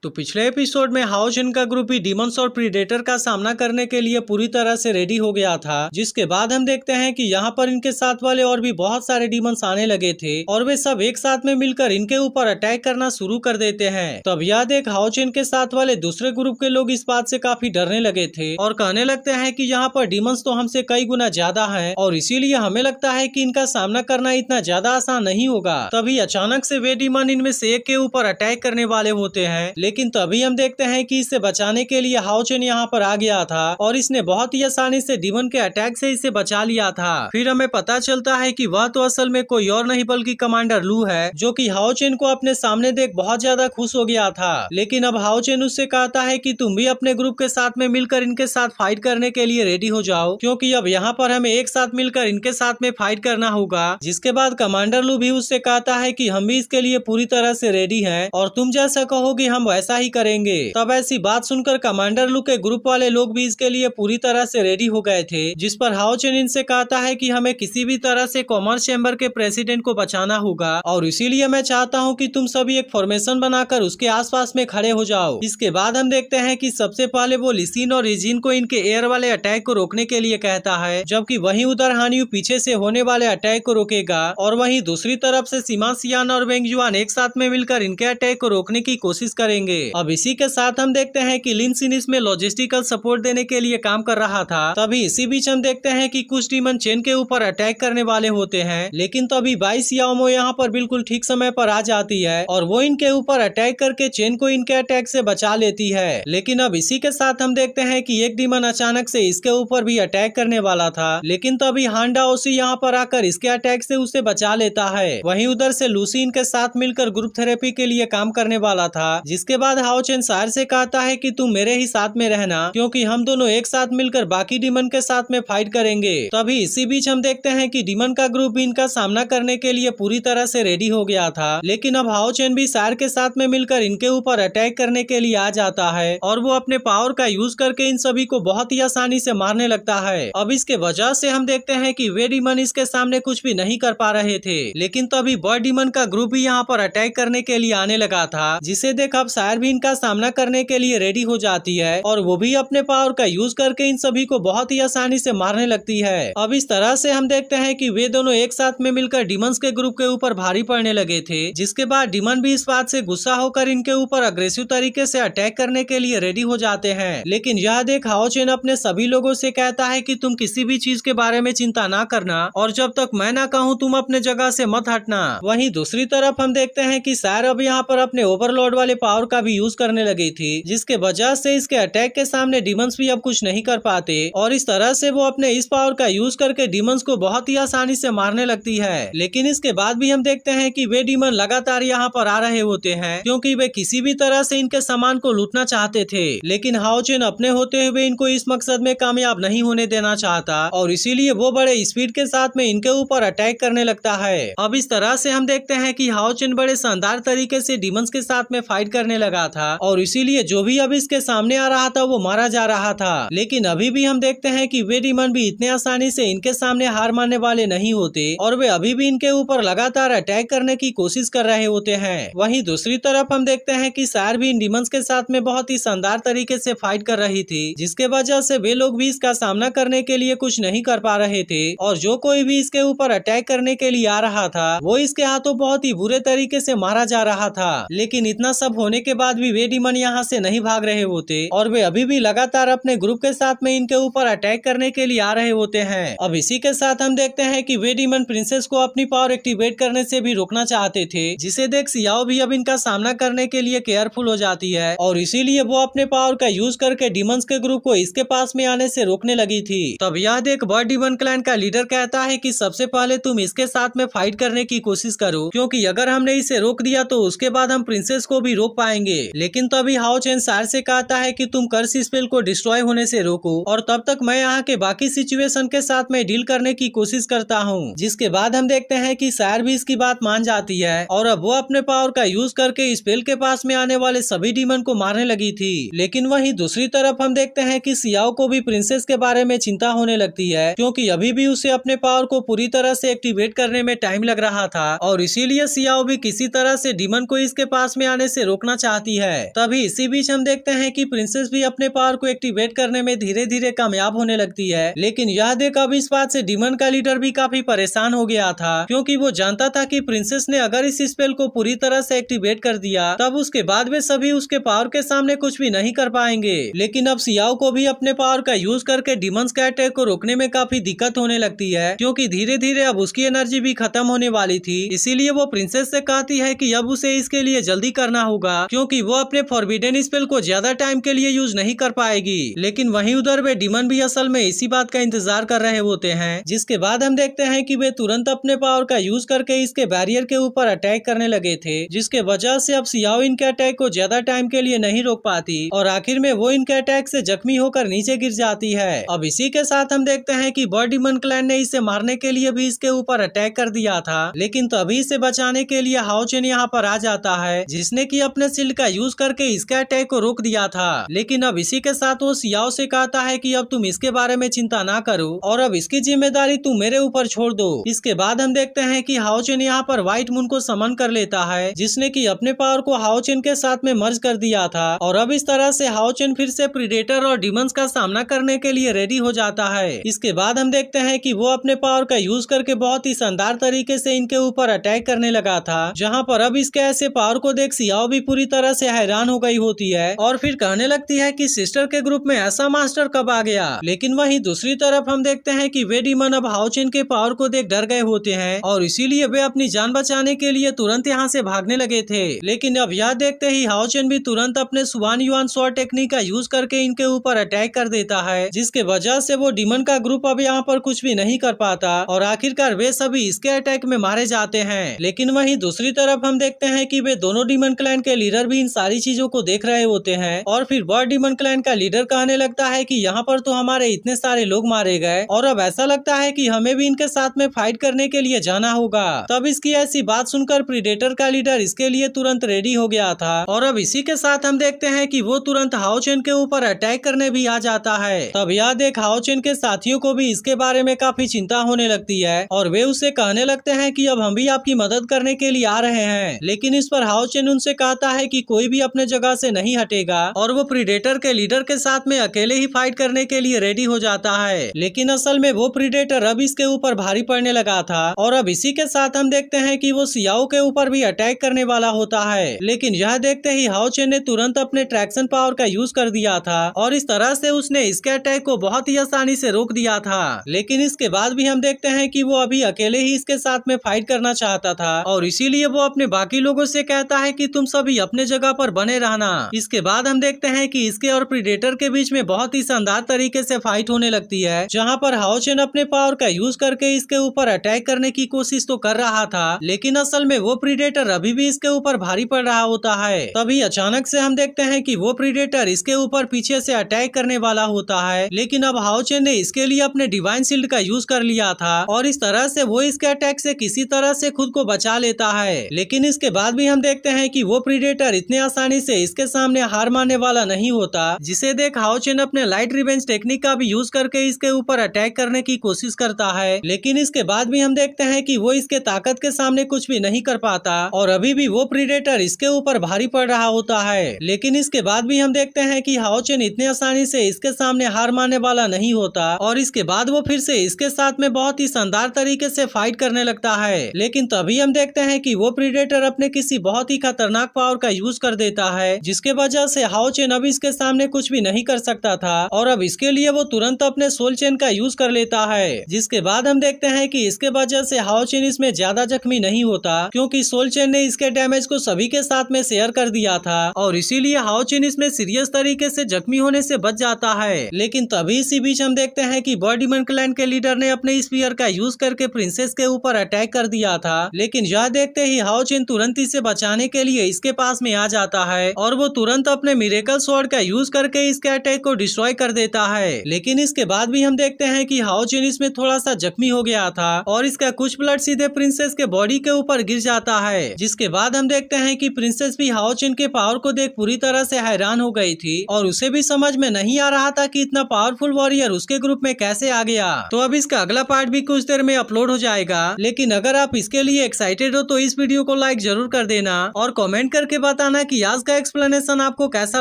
तो पिछले एपिसोड में हाओ चेन का ग्रुप ही डीमंस और प्रीडेटर का सामना करने के लिए पूरी तरह से रेडी हो गया था, जिसके बाद हम देखते हैं कि यहाँ पर इनके साथ वाले और भी बहुत सारे डीमंस आने लगे थे और वे सब एक साथ में मिलकर इनके ऊपर अटैक करना शुरू कर देते हैं। तब यह देख हाओ चेन के साथ वाले दूसरे ग्रुप के लोग इस बात से काफी डरने लगे थे और कहने लगते हैं कि यहाँ पर डीमंस तो हमसे कई गुना ज्यादा हैं और इसीलिए हमें लगता है कि इनका सामना करना इतना ज्यादा आसान नहीं होगा। तभी अचानक से वे डीमन इनमें से एक के ऊपर अटैक करने वाले होते हैं, लेकिन तभी हम देखते हैं कि इससे बचाने के लिए हाओ चेन यहाँ पर आ गया था और इसने बहुत ही आसानी से डीमन के अटैक से इसे बचा लिया था। फिर हमें पता चलता है कि वह तो असल में कोई और नहीं बल्कि कमांडर लू है, जो कि हाओ चेन को अपने सामने देख बहुत ज्यादा खुश हो गया था। लेकिन अब हाओ चेन उससे कहता है कि तुम भी अपने ग्रुप के साथ में मिलकर इनके साथ फाइट करने के लिए रेडी हो जाओ, क्योंकि अब यहाँ पर हमें एक साथ मिलकर इनके साथ में फाइट करना होगा। जिसके बाद कमांडर लू भी उससे कहता है कि हम भी इसके लिए पूरी तरह से रेडी हैं और तुम जैसा कहोगे हम वैसा ही करेंगे। तब ऐसी बात सुनकर कमांडर लू के ग्रुप वाले लोग भी इसके लिए पूरी तरह से रेडी हो गए थे, जिस पर हाओ चेन इनसे कहता है कि हमें किसी भी तरह से कॉमर्स चैम्बर के प्रेसिडेंट को बचाना होगा और इसीलिए मैं चाहता हूं कि तुम सभी एक फॉर्मेशन बनाकर उसके आसपास में खड़े हो जाओ। इसके बाद हम देखते हैं कि सबसे पहले वो लिसिन और रिजिन को इनके एयर वाले अटैक को रोकने के लिए कहता है, जबकि वहीं उधर हानियू पीछे से होने वाले अटैक को रोकेगा और वहीं दूसरी तरफ से सीमा सियान और वेंग जुआन एक साथ में मिलकर इनके अटैक को रोकने की कोशिश करेंगे। अब इसी के साथ हम देखते हैं कि लिन सिन इसमें लॉजिस्टिकल सपोर्ट देने के लिए काम कर रहा था। तभी इसी बीच हम देखते हैं कि कुछ डीमन चेन के ऊपर अटैक करने वाले होते हैं, लेकिन तभी बाई सियाओमो यहाँ पर बिल्कुल ठीक समय पर आ जाती है और वो इनके ऊपर अटैक करके चेन को इनके अटैक से बचा लेती है। लेकिन अब इसी के साथ हम देखते हैं कि एक डीमन अचानक से इसके ऊपर भी अटैक करने वाला था, लेकिन तभी हांडा ओसी यहाँ पर आकर इसके अटैक से उसे बचा लेता है। वहीं उधर से लूसी इनके साथ मिलकर ग्रुप थेरेपी के लिए काम करने वाला था। जिसके बाद हाओ चेन सार से कहता है कि तुम मेरे ही साथ में रहना, क्योंकि हम दोनों एक साथ मिलकर बाकी डीमन के साथ में फाइट करेंगे। तभी इसी बीच हम देखते हैं कि डीमन का ग्रुप भी इनका सामना करने के लिए पूरी तरह से रेडी हो गया था, लेकिन अब हाओ चेन भी सार के साथ में मिलकर इनके ऊपर अटैक करने के लिए आ जाता है और वो अपने पावर का यूज करके इन सभी को बहुत ही आसानी से मारने लगता है। अब इसके वजह से हम देखते हैं कि वे डीमन इसके सामने कुछ भी नहीं कर पा रहे थे, लेकिन तभी बर्ड डीमन का ग्रुप भी यहाँ पर अटैक करने के लिए आने लगा था, जिसे देख अब सायर भी इनका सामना करने के लिए रेडी हो जाती है और वो भी अपने पावर का यूज करके इन सभी को बहुत ही आसानी से मारने लगती है। अब इस तरह से हम देखते हैं कि वे दोनों एक साथ में मिलकर डीमंस के ग्रुप के ऊपर भारी पड़ने लगे थे, जिसके बाद डीमन भी इस बात से गुस्सा होकर इनके ऊपर अग्रेसिव तरीके से अटैक करने के लिए रेडी हो जाते हैं। लेकिन यह देख हाओ चेन अपने सभी लोगों से कहता है कि तुम किसी भी चीज के बारे में चिंता ना करना और जब तक मैं ना कहूँ तुम अपने जगह से मत हटना। वहीं दूसरी तरफ हम देखते हैं कि सायर अब यहाँ पर अपने ओवरलॉर्ड वाले पावर का भी यूज करने लगी थी, जिसके वजह से इसके अटैक के सामने डीमंस भी अब कुछ नहीं कर पाते और इस तरह से वो अपने इस पावर का यूज करके डीमंस को बहुत ही आसानी से मारने लगती है। लेकिन इसके बाद भी हम देखते हैं कि वे डीमन लगातार यहाँ पर आ रहे होते हैं, क्योंकि वे किसी भी तरह से इनके सामान को लूटना चाहते थे, लेकिन हाओ चेन अपने होते हुए इनको इस मकसद में कामयाब नहीं होने देना चाहता और इसीलिए वो बड़े स्पीड के साथ में इनके ऊपर अटैक करने लगता है। अब इस तरह से हम देखते हैं कि हाओ चेन बड़े शानदार तरीके से डीमंस के साथ में फाइट करने लगा था और इसीलिए जो भी अब इसके सामने आ रहा था वो मारा जा रहा था। लेकिन अभी भी हम देखते हैं कि वे डीमन भी इतने आसानी से इनके सामने हार मानने वाले नहीं होते और वे अभी भी इनके ऊपर लगातार अटैक करने की कोशिश कर रहे होते हैं। वहीं दूसरी तरफ हम देखते हैं कि सायर भी इन डीमंस के साथ में बहुत ही शानदार तरीके से फाइट कर रही थी, जिसके वजह से वे लोग भी इसका सामना करने के लिए कुछ नहीं कर पा रहे थे और जो कोई भी इसके ऊपर अटैक करने के लिए आ रहा था वो इसके हाथों बहुत ही बुरे तरीके से मारा जा रहा था। लेकिन इतना सब होने के बाद भी वे डीमन यहाँ से नहीं भाग रहे होते और वे अभी भी लगातार अपने ग्रुप के साथ में इनके ऊपर अटैक करने के लिए आ रहे होते हैं। अब इसी के साथ हम देखते हैं कि वे डीमन प्रिंसेस को अपनी पावर एक्टिवेट करने से भी रोकना चाहते थे, जिसे देख सियाओ भी अब इनका सामना करने के लिए केयरफुल हो जाती है और इसीलिए वो अपने पावर का यूज करके डीमंस के ग्रुप को इसके पास में आने से रोकने लगी थी। तब यह देख बर्ड डीमन क्लैन का लीडर कहता है कि सबसे पहले तुम इसके साथ में फाइट करने की कोशिश करो, क्योंकि अगर हमने इसे रोक दिया तो उसके बाद हम प्रिंसेस को भी रोक पाएंगे। लेकिन तभी हाओ चेन सार से कहता है कि तुम कर्स स्पेल को डिस्ट्रॉय होने से रोको और तब तक मैं यहाँ के बाकी सिचुएशन के साथ में डील करने की कोशिश करता हूँ। जिसके बाद हम देखते हैं कि सायर भी इसकी बात मान जाती है और अब वो अपने पावर का यूज करके स्पेल के पास में आने वाले सभी डीमन को मारने लगी थी। लेकिन वहीं दूसरी तरफ हम देखते हैं कि सियाओ को भी प्रिंसेस के बारे में चिंता होने लगती है, क्योंकि अभी भी उसे अपने पावर को पूरी तरह से एक्टिवेट करने में टाइम लग रहा था और इसीलिए सियाओ भी किसी तरह से डीमन को इसके पास में आने से रोकना चाहती चाहती है। तभी इसी बीच हम देखते हैं कि प्रिंसेस भी अपने पावर को एक्टिवेट करने में धीरे धीरे कामयाब होने लगती है। लेकिन यह देख अब इस बात से डीमन का लीडर भी काफी परेशान हो गया था, क्योंकि वो जानता था कि प्रिंसेस ने अगर इस स्पेल को पूरी तरह से एक्टिवेट कर दिया तब उसके बाद वे सभी उसके पावर के सामने कुछ भी नहीं कर पाएंगे। लेकिन अब सियाओ को भी अपने पावर का यूज करके डीमंस के अटैक को रोकने में काफी दिक्कत होने लगती है, क्योंकि धीरे धीरे अब उसकी एनर्जी भी खत्म होने वाली थी। इसीलिए वो प्रिंसेस से कहती है कि अब उसे इसके लिए जल्दी करना होगा, क्योंकि वो अपने फॉरबिडन स्पेल को ज्यादा टाइम के लिए यूज नहीं कर पाएगी। लेकिन वहीं उधर वे डीमन भी असल में इसी बात का इंतजार कर रहे होते हैं। जिसके बाद हम देखते हैं कि वे तुरंत अपने पावर का यूज करके इसके बैरियर के ऊपर अटैक करने लगे थे, जिसके वजह से अब सियाओ इनके अटैक को ज्यादा टाइम के लिए नहीं रोक पाती और आखिर में वो इनके अटैक से जख्मी होकर नीचे गिर जाती है। अब इसी के साथ हम देखते हैं कि बर्ड डीमन क्लैन ने इसे मारने के लिए भी इसके ऊपर अटैक कर दिया था, लेकिन तभी इसे बचाने के लिए हाओ चेन यहाँ पर आ जाता है, जिसने कि अपने शील्ड का यूज करके इसके अटैक को रोक दिया था। लेकिन अब इसी के साथ वो सियाओ से कहता है कि अब तुम इसके बारे में चिंता ना करो और अब इसकी जिम्मेदारी तुम मेरे ऊपर छोड़ दो। इसके बाद हम देखते हैं कि हाओ चेन यहाँ पर व्हाइट मून को समन कर लेता है, जिसने कि अपने पावर को हाओ चेन के साथ में मर्ज कर दिया था और अब इस तरह से हाओ चेन फिर से प्रीडेटर और डीमंस का सामना करने के लिए रेडी हो जाता है। इसके बाद हम देखते हैं कि वो अपने पावर का यूज करके बहुत ही शानदार तरीके से इनके ऊपर अटैक करने लगा था, जहाँ पर अब इसके ऐसे पावर को देख सियाओ भी पूरी तरह से हैरान हो गई होती है और फिर कहने लगती है कि सिस्टर के ग्रुप में ऐसा मास्टर कब आ गया। लेकिन वहीं दूसरी तरफ हम देखते हैं कि वे डीमन अब हाओ चेन के पावर को देख डर गए होते हैं और इसीलिए वे अपनी जान बचाने के लिए तुरंत यहाँ से भागने लगे थे। लेकिन अब यह देखते ही हाओ चेन भी तुरंत अपने सुवान युआन स्वॉर्ड टेक्निक का यूज करके इनके ऊपर अटैक कर देता है, जिसके वजह से वो डीमन का ग्रुप अब यहाँ पर कुछ भी नहीं कर पाता और आखिरकार वे सभी इसके अटैक में मारे जाते हैं। लेकिन वहीं दूसरी तरफ हम देखते हैं कि वे दोनों डीमन क्लैन के लीडर भी इन सारी चीजों को देख रहे होते हैं और फिर बर्ड डीमन क्लैन का लीडर कहने लगता है कि यहाँ पर तो हमारे इतने सारे लोग मारे गए और अब ऐसा लगता है कि हमें भी इनके साथ में फाइट करने के लिए जाना होगा। तब इसकी ऐसी बात सुनकर प्रीडेटर का लीडर इसके लिए तुरंत रेडी हो गया था और अब इसी के साथ हम देखते हैं कि वो तुरंत हाओ चेन के ऊपर अटैक करने भी आ जाता है। तब यह देख हाओ चेन के साथियों को भी इसके बारे में काफी चिंता होने लगती है और वे उससे कहने लगते हैं कि अब हम भी आपकी मदद करने के लिए आ रहे हैं। लेकिन इस पर हाओ चेन उनसे कहता है कि कोई भी अपने जगह से नहीं हटेगा और वो प्रीडेटर के लीडर के साथ में अकेले ही फाइट करने के लिए रेडी हो जाता है। लेकिन असल में वो प्रीडेटर अब इसके ऊपर भारी पड़ने लगा था और अब इसी के साथ हम देखते हैं कि वो सियाओ के ऊपर भी अटैक करने वाला होता है। लेकिन यह देखते ही हाओ चेन ने तुरंत अपने ट्रैक्शन पावर का यूज कर दिया था और इस तरह से उसने इसके अटैक को बहुत ही आसानी से रोक दिया था। लेकिन इसके बाद भी हम देखते हैं कि वो अभी अकेले ही इसके साथ में फाइट करना चाहता था और इसीलिए वो अपने बाकी लोगों से कहता है कि तुम सभी अपने जगह पर बने रहना। इसके बाद हम देखते हैं कि इसके और प्रीडेटर के बीच में बहुत ही शानदार तरीके से फाइट होने लगती है, जहाँ पर हाओ चेन अपने पावर का यूज करके इसके ऊपर अटैक करने की कोशिश तो कर रहा था, लेकिन असल में वो प्रीडेटर अभी भी इसके ऊपर भारी पड़ रहा होता है। तभी अचानक से हम देखते हैं कि वो प्रीडेटर इसके ऊपर पीछे से अटैक करने वाला होता है, लेकिन अब हाओ चेन ने इसके लिए अपने डिवाइन शील्ड का यूज कर लिया था और इस तरह से वो इसके अटैक से किसी तरह से खुद को बचा लेता है। लेकिन इसके बाद भी हम देखते हैं कि वो प्रीडेटर इतने आसानी से इसके सामने हार मानने वाला नहीं होता, जिसे देख हाओ चेन अपने लाइट रिवेंज टेक्निक का भी यूज करके इसके ऊपर अटैक करने की कोशिश करता है। लेकिन इसके बाद भी हम देखते हैं कि वो इसके ताकत के सामने कुछ भी नहीं कर पाता और अभी भी वो प्रीडेटर इसके ऊपर भारी पड़ रहा होता है। लेकिन इसके बाद भी हम देखते हैं कि हाओ चेन इतने आसानी से इसके सामने हार मानने वाला नहीं होता और इसके बाद वो फिर से इसके साथ में बहुत ही शानदार तरीके से फाइट करने लगता है। लेकिन तभी हम देखते हैं कि वो प्रीडेटर अपने किसी बहुत ही खतरनाक पावर का यूज कर देता है, जिसके वजह से हाओ चेन अब इसके सामने कुछ भी नहीं कर सकता था और अब इसके लिए वो तुरंत अपने सोल चेन का यूज कर लेता है। जिसके बाद हम देखते हैं कि इसके वजह से हाओ चेन इसमें ज्यादा जख्मी नहीं होता, क्योंकि सोल चेन ने इसके डैमेज को सभी के साथ में शेयर कर दिया था और इसीलिए हाओ चेन इसमें सीरियस तरीके से जख्मी होने से बच जाता है। लेकिन तभी इसी बीच हम देखते हैं कि बर्ड डीमन क्लैन के लीडर ने अपने स्पीयर का यूज करके प्रिंसेस के ऊपर अटैक कर दिया था। लेकिन यह देखते ही हाओ चेन तुरंत इसे बचाने के लिए इसके पास में आ जाता है और वो तुरंत अपने मिरेकल स्वॉर्ड का यूज करके इसके अटैक को डिस्ट्रॉय कर देता है। लेकिन इसके बाद भी हम देखते हैं कि हाओ चेन इसमें थोड़ा सा जख्मी हो गया था और इसका कुछ ब्लड सीधे प्रिंसेस के बॉडी के ऊपर गिर जाता है। जिसके बाद हम देखते हैं कि प्रिंसेस भी हाओ चेन के पावर को देख पूरी तरह से हैरान हो गई थी और उसे भी समझ में नहीं आ रहा था कि इतना पावरफुल वॉरियर उसके ग्रुप में कैसे आ गया। तो अब इसका अगला पार्ट भी कुछ देर में अपलोड हो जाएगा, लेकिन अगर आप इसके लिए एक्साइटेड हो तो इस वीडियो को लाइक जरूर कर देना और कमेंट करके बताना कि आज का एक्सप्लेनेशन आपको कैसा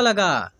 लगा।